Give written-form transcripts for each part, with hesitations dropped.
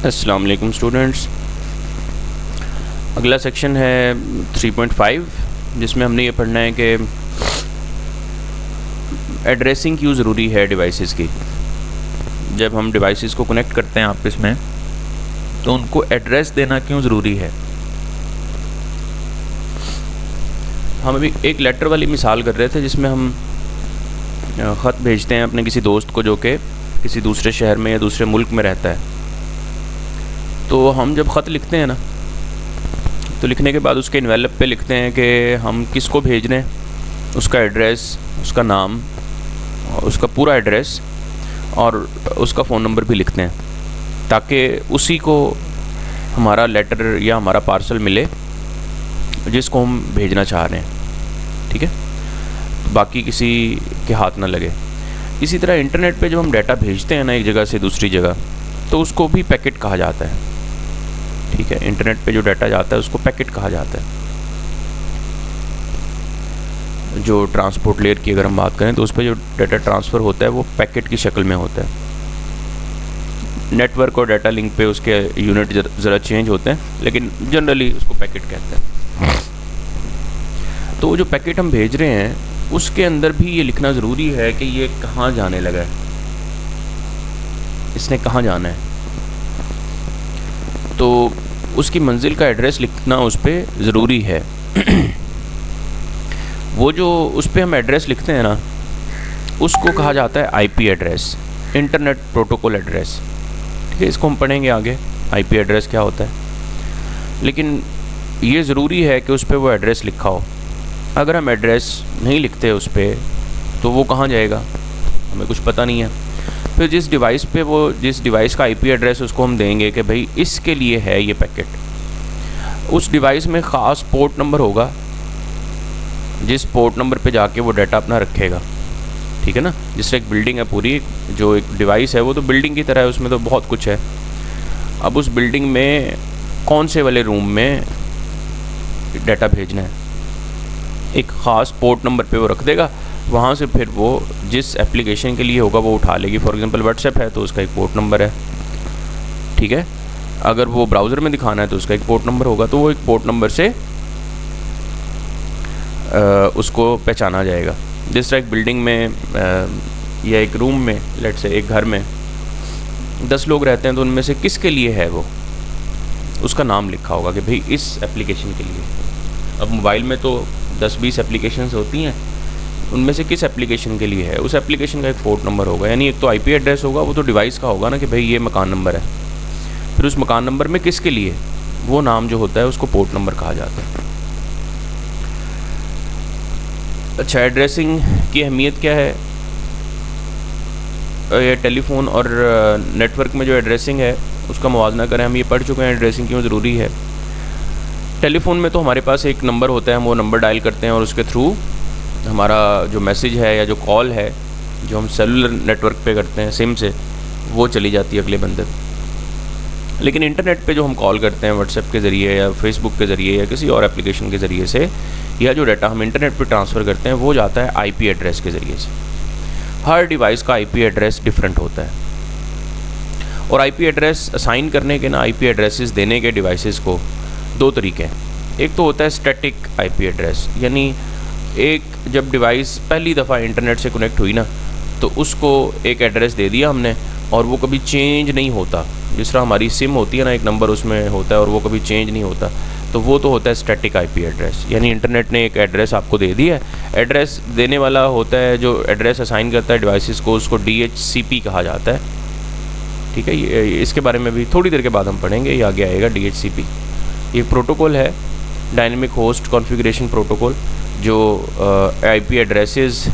अस्सलाम वालेकुम स्टूडेंट्स। अगला सेक्शन है 3.5 जिसमें हमने ये पढ़ना है कि एड्रेसिंग क्यों ज़रूरी है डिवाइसेस की। जब हम डिवाइसेस को कनेक्ट करते हैं आपस में तो उनको एड्रेस देना क्यों ज़रूरी है। हम अभी एक लेटर वाली मिसाल कर रहे थे जिसमें हम ख़त भेजते हैं अपने किसी दोस्त को जो कि किसी दूसरे शहर में या दूसरे मुल्क में रहता है। तो हम जब ख़त लिखते हैं ना, तो लिखने के बाद उसके इन्वेलप पे लिखते हैं कि हम किसको भेज रहे हैं, उसका एड्रेस, उसका नाम, उसका पूरा एड्रेस और उसका फ़ोन नंबर भी लिखते हैं ताकि उसी को हमारा लेटर या हमारा पार्सल मिले जिसको हम भेजना चाह रहे हैं। ठीक है, बाकी किसी के हाथ ना लगे। इसी तरह इंटरनेट पे जब हम डाटा भेजते हैं ना एक जगह से दूसरी जगह, तो उसको भी पैकेट कहा जाता है। ठीक है, इंटरनेट पे जो डाटा जाता है उसको पैकेट कहा जाता है। जो ट्रांसपोर्ट लेयर की अगर हम बात करें तो उस पर जो डाटा ट्रांसफ़र होता है वो पैकेट की शक्ल में होता है। नेटवर्क और डाटा लिंक पे उसके यूनिट ज़रा चेंज होते हैं, लेकिन जनरली उसको पैकेट कहते हैं। तो वो जो पैकेट हम भेज रहे हैं उसके अंदर भी ये लिखना ज़रूरी है कि ये कहाँ जाने लगा है, इसने कहाँ जाना है। तो उसकी मंजिल का एड्रेस लिखना उस पर ज़रूरी है। वो जो उस पर हम एड्रेस लिखते हैं ना, उसको कहा जाता है IP address, internet protocol address. ठीक है, इसको हम पढ़ेंगे आगे आईपी एड्रेस क्या होता है। लेकिन ये ज़रूरी है कि उस पर वो एड्रेस लिखा हो। अगर हम एड्रेस नहीं लिखते उस पर तो वो कहाँ जाएगा, हमें कुछ पता नहीं है। फिर जिस डिवाइस का आईपी एड्रेस उसको हम देंगे कि भाई इसके लिए है ये पैकेट, उस डिवाइस में ख़ास पोर्ट नंबर होगा जिस पोर्ट नंबर पे जाके वो डाटा अपना रखेगा। ठीक है ना, जिससे एक बिल्डिंग है पूरी, जो एक डिवाइस है वो तो बिल्डिंग की तरह है, उसमें तो बहुत कुछ है। अब उस बिल्डिंग में कौन से वाले रूम में डाटा भेजना है, एक ख़ास पोर्ट नंबर पे वो रख देगा। वहाँ से फिर वो जिस एप्लीकेशन के लिए होगा वो उठा लेगी। फॉर एग्जांपल व्हाट्सएप है तो उसका एक पोर्ट नंबर है। ठीक है, अगर वो ब्राउज़र में दिखाना है तो उसका एक पोर्ट नंबर होगा। तो वो एक पोर्ट नंबर से उसको पहचाना जाएगा। जिस तरह एक बिल्डिंग में या एक रूम में, लेट्स से एक घर में 10 लोग रहते हैं, तो उनमें से किसके लिए है वो, उसका नाम लिखा होगा कि भाई इस एप्लीकेशन के लिए। अब मोबाइल में तो 10-20 एप्लीकेशंस होती हैं, उनमें से किस एप्लीकेशन के लिए है, उस एप्लीकेशन का एक पोर्ट नंबर होगा। यानी एक तो आईपी एड्रेस होगा, वो तो डिवाइस का होगा ना कि भाई ये मकान नंबर है। फिर उस मकान नंबर में किसके लिए, वो नाम जो होता है उसको पोर्ट नंबर कहा जाता है। अच्छा, एड्रेसिंग की अहमियत क्या है। ये टेलीफोन और नेटवर्क में जो एड्रेसिंग है उसका मुवाजना करें। हम ये पढ़ चुके हैं एड्रेसिंग क्यों ज़रूरी है। टेलीफोन में तो हमारे पास एक नंबर होता है, हम वो नंबर डायल करते हैं और उसके थ्रू हमारा जो मैसेज है या जो कॉल है जो हम सेलुलर नेटवर्क पे करते हैं सिम से, वो चली जाती है अगले बंदे तक। लेकिन इंटरनेट पे जो हम कॉल करते हैं व्हाट्सएप के ज़रिए या फेसबुक के ज़रिए या किसी और एप्लीकेशन के ज़रिए से, या जो डाटा हम इंटरनेट पे ट्रांसफ़र करते हैं वो जाता है आईपी एड्रेस के ज़रिए से। हर डिवाइस का आईपी एड्रेस डिफरेंट होता है और आईपी एड्रेस असाइन करने के ना, आईपी एड्रेसेस देने के डिवाइसेस को 2 तरीके हैं। एक तो होता है स्टैटिक आईपी एड्रेस, यानी एक जब डिवाइस पहली दफ़ा इंटरनेट से कनेक्ट हुई ना तो उसको एक एड्रेस दे दिया हमने और वो कभी चेंज नहीं होता। जिस तरह हमारी सिम होती है ना, एक नंबर उसमें होता है और वो कभी चेंज नहीं होता, तो वो तो होता है स्टैटिक आईपी एड्रेस। यानी इंटरनेट ने एक एड्रेस आपको दे दिया है। एड्रेस देने वाला होता है जो एड्रेस असाइन करता है डिवाइसेस को, उसको DHCP कहा जाता है। ठीक है, ये इसके बारे में भी थोड़ी देर के बाद हम पढ़ेंगे, ये आगे आएगा DHCP। ये प्रोटोकॉल है, डायनेमिक होस्ट कॉन्फ़िगरेशन प्रोटोकॉल, जो आईपी एड्रेसेस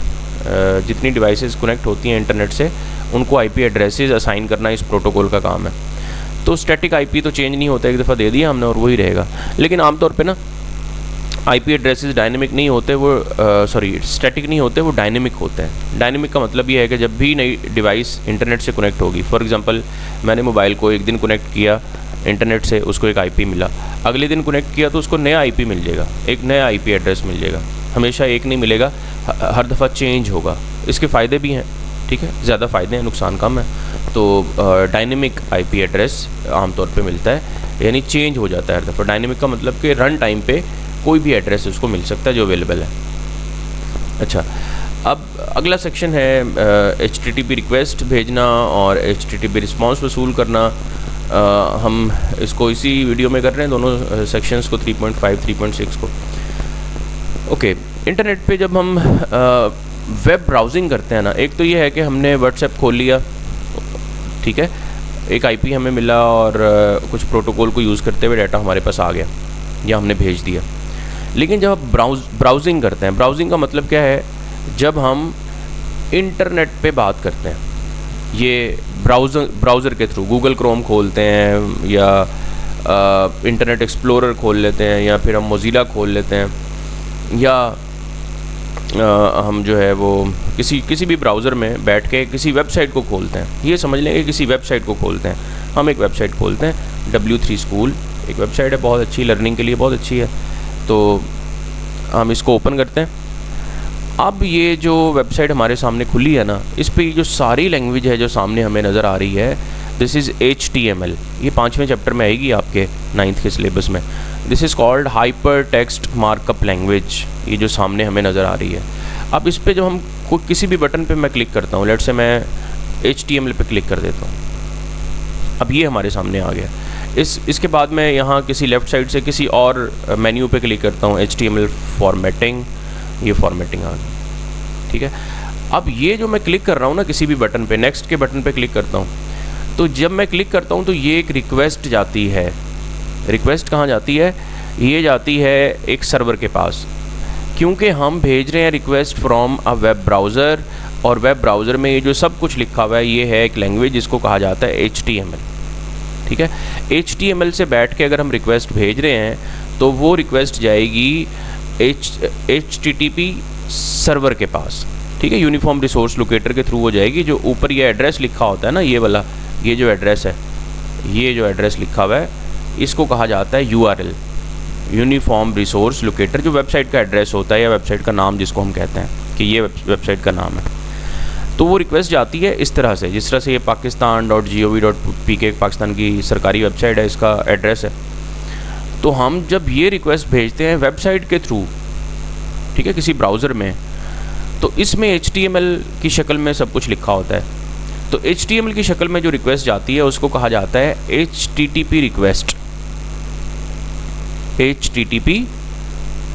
जितनी डिवाइसेस कनेक्ट होती हैं इंटरनेट से उनको आईपी एड्रेसेस असाइन करना इस प्रोटोकॉल का काम है। तो स्टैटिक आईपी तो चेंज नहीं होता, एक दफ़ा दे दिया हमने और वही रहेगा। लेकिन आमतौर पे ना आईपी एड्रेसेस डायनेमिक नहीं होते, वो स्टैटिक नहीं होते, वो डायनेमिक होते हैं। डायनेमिक का मतलब ये है कि जब भी नई डिवाइस इंटरनेट से कनेक्ट होगी, फॉर एग्जांपल मैंने मोबाइल को एक दिन कनेक्ट किया इंटरनेट से, उसको एक आईपी मिला, अगले दिन कनेक्ट किया तो उसको नया आईपी मिल जाएगा, एक नया आईपी एड्रेस मिल जाएगा। हमेशा एक नहीं मिलेगा, हर दफ़ा चेंज होगा। इसके फ़ायदे भी हैं, ठीक है, ज़्यादा फ़ायदे हैं, नुकसान कम है। तो डायनेमिक आईपी एड्रेस आमतौर पे मिलता है, यानी चेंज हो जाता है हर दफ़ा। डायनेमिक का मतलब कि रन टाइम पे कोई भी एड्रेस उसको मिल सकता है जो अवेलेबल है। अच्छा, अब अगला सेक्शन है HTTP रिक्वेस्ट भेजना और HTTP रिस्पांस वसूल करना। हम इसको इसी वीडियो में कर रहे हैं, दोनों सेक्शंस को, 3.5 3.6 को। ओके, इंटरनेट पे जब हम वेब ब्राउजिंग करते हैं ना, एक तो ये है कि हमने व्हाट्सएप खोल लिया, ठीक है, एक आईपी हमें मिला और कुछ प्रोटोकॉल को यूज़ करते हुए डाटा हमारे पास आ गया या हमने भेज दिया। लेकिन जब आप ब्राउजिंग करते हैं, ब्राउजिंग का मतलब क्या है, जब हम इंटरनेट पे बात करते हैं, ये ब्राउज़र के थ्रू गूगल क्रोम खोलते हैं या इंटरनेट एक्सप्लोरर खोल लेते हैं या फिर हम मोज़िला खोल लेते हैं या हम जो है वो किसी भी ब्राउज़र में बैठ के किसी वेबसाइट को खोलते हैं। ये समझ लें कि किसी वेबसाइट को खोलते हैं, हम एक वेबसाइट खोलते हैं, W3 स्कूल एक वेबसाइट है, बहुत अच्छी, लर्निंग के लिए बहुत अच्छी है। तो हम इसको ओपन करते हैं। अब ये जो वेबसाइट हमारे सामने खुली है ना, इस पर जो सारी लैंग्वेज है जो सामने हमें नज़र आ रही है, दिस इज़ HTML। ये 5वें चैप्टर में आएगी आपके 9th के सिलेबस में। This is called hyper text markup language. ये जो सामने हमें नज़र आ रही है, अब इस पर जो हम किसी भी बटन पे मैं क्लिक करता हूँ, लेट से मैं HTML पे क्लिक कर देता हूँ, अब ये हमारे सामने आ गया। इसके बाद मैं यहाँ किसी लेफ़्ट साइड से किसी और मेन्यू पे क्लिक करता हूँ, HTML फॉर्मेटिंग, ये फॉर्मेटिंग आ गई, ठीक है। अब ये जो मैं क्लिक कर रहा हूँ ना किसी भी बटन पे, नेक्स्ट के बटन पे क्लिक करता हूँ, तो जब मैं क्लिक करता हूँ तो ये एक रिक्वेस्ट जाती है। रिक्वेस्ट कहाँ जाती है? ये जाती है एक सर्वर के पास, क्योंकि हम भेज रहे हैं request from a web browser, और वेब ब्राउज़र में ये जो सब कुछ लिखा हुआ है ये है एक लैंग्वेज जिसको कहा जाता है HTML, ठीक है। HTML से बैठ के अगर हम रिक्वेस्ट भेज रहे हैं तो वो रिक्वेस्ट जाएगी HTTP सर्वर के पास, ठीक है, यूनिफॉर्म रिसोर्स लोकेटर के थ्रू हो जाएगी। जो ऊपर ये एड्रेस लिखा होता है ना, ये वाला, ये जो एड्रेस है, ये जो एड्रेस लिखा हुआ है, इसको कहा जाता है URL, यूनिफॉर्म रिसोर्स लोकेटर, जो वेबसाइट का एड्रेस होता है या वेबसाइट का नाम जिसको हम कहते हैं कि ये वेबसाइट का नाम है। तो वो रिक्वेस्ट जाती है इस तरह से, जिस तरह से ये pakistan.gov.pk पाकिस्तान की सरकारी वेबसाइट है, इसका एड्रेस है। तो हम जब ये रिक्वेस्ट भेजते हैं वेबसाइट के थ्रू, ठीक है, किसी ब्राउज़र में, तो इसमें HTML की शक्ल में सब कुछ लिखा होता है। तो HTML की शक्ल में जो रिक्वेस्ट जाती है उसको कहा जाता है HTTP रिक्वेस्ट, HTTP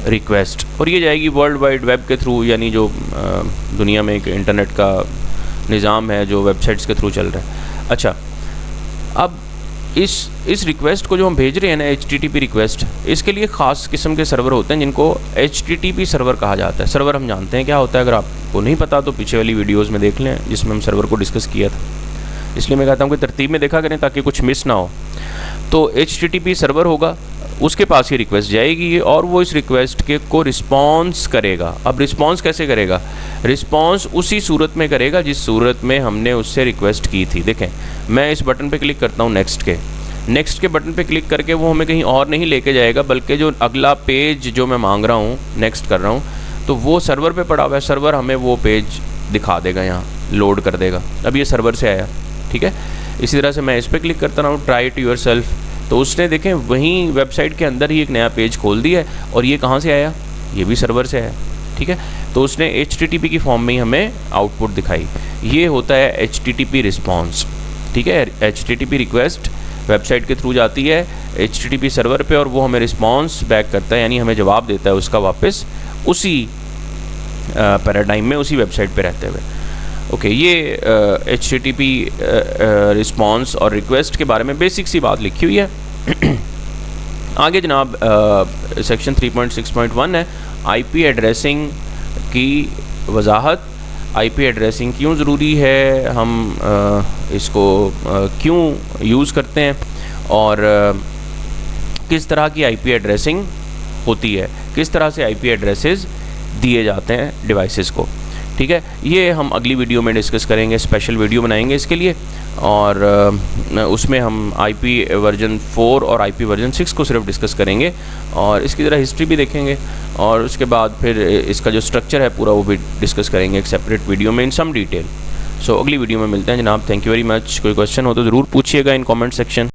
रिक्वेस्ट, और ये जाएगी वर्ल्ड वाइड वेब के थ्रू, यानी जो दुनिया में एक इंटरनेट का निज़ाम है जो वेबसाइट्स के थ्रू चल रहा है। अच्छा, अब इस रिक्वेस्ट को जो हम भेज रहे हैं ना, HTTP रिक्वेस्ट, इसके लिए ख़ास किस्म के सर्वर होते हैं जिनको HTTP सर्वर कहा जाता है। सर्वर हम जानते हैं क्या होता है, अगर आपको नहीं पता तो पीछे वाली वीडियोस में देख लें जिसमें हम सर्वर को डिस्कस किया था। इसलिए मैं कहता हूँ कि तरतीब में देखा करें ताकि कुछ मिस ना हो। तो HTTP सर्वर होगा, उसके पास ये रिक्वेस्ट जाएगी और वो इस रिक्वेस्ट के को रिस्पॉन्स करेगा। अब रिस्पॉन्स कैसे करेगा? रिस्पॉन्स उसी सूरत में करेगा जिस सूरत में हमने उससे रिक्वेस्ट की थी। देखें, मैं इस बटन पे क्लिक करता हूँ नेक्स्ट के बटन पे क्लिक करके वो हमें कहीं और नहीं लेके जाएगा, बल्कि जो अगला पेज जो मैं मांग रहा हूँ, नेक्स्ट कर रहा हूँ, तो वो सर्वर पे पड़ा हुआ है, सर्वर हमें वो पेज दिखा देगा, यहाँ लोड कर देगा। अब ये सर्वर से आया, ठीक है। इसी तरह से मैं इस पर क्लिक करता रहा हूँ, ट्राई इट योरसेल्फ, तो उसने देखें वहीं वेबसाइट के अंदर ही एक नया पेज खोल दिया है, और ये कहाँ से आया? ये भी सर्वर से आया, ठीक है। तो उसने HTTP की फॉर्म में ही हमें आउटपुट दिखाई। ये होता है HTTP रिस्पॉन्स, ठीक है। HTTP रिक्वेस्ट वेबसाइट के थ्रू जाती है HTTP सर्वर पे, और वो हमें रिस्पॉन्स बैक करता है, यानी हमें जवाब देता है उसका वापस उसी पैराडाइम में, उसी वेबसाइट पे रहते हुए। ओके, ये HTTP रिस्पॉन्स और रिक्वेस्ट के बारे में बेसिक सी बात लिखी हुई है। आगे जनाब सेक्शन 3.6.1 है IP एड्रेसिंग की वजाहत। IP एड्रेसिंग क्यों ज़रूरी है, हम इसको क्यों यूज़ करते हैं, और किस तरह की IP एड्रेसिंग होती है, किस तरह से IP एड्रेसेस दिए जाते हैं डिवाइसेस को, ठीक है। ये हम अगली वीडियो में डिस्कस करेंगे, स्पेशल वीडियो बनाएंगे इसके लिए, और उसमें हम IP वर्जन 4 और IP वर्जन 6 को सिर्फ डिस्कस करेंगे, और इसकी ज़रा हिस्ट्री भी देखेंगे, और उसके बाद फिर इसका जो स्ट्रक्चर है पूरा वो भी डिस्कस करेंगे एक सेपरेट वीडियो में इन सम डिटेल। सो अगली वीडियो में मिलते हैं जनाब। Thank you very much. कोई क्वेश्चन हो तो ज़रूर पूछिएगा इन कमेंट सेक्शन।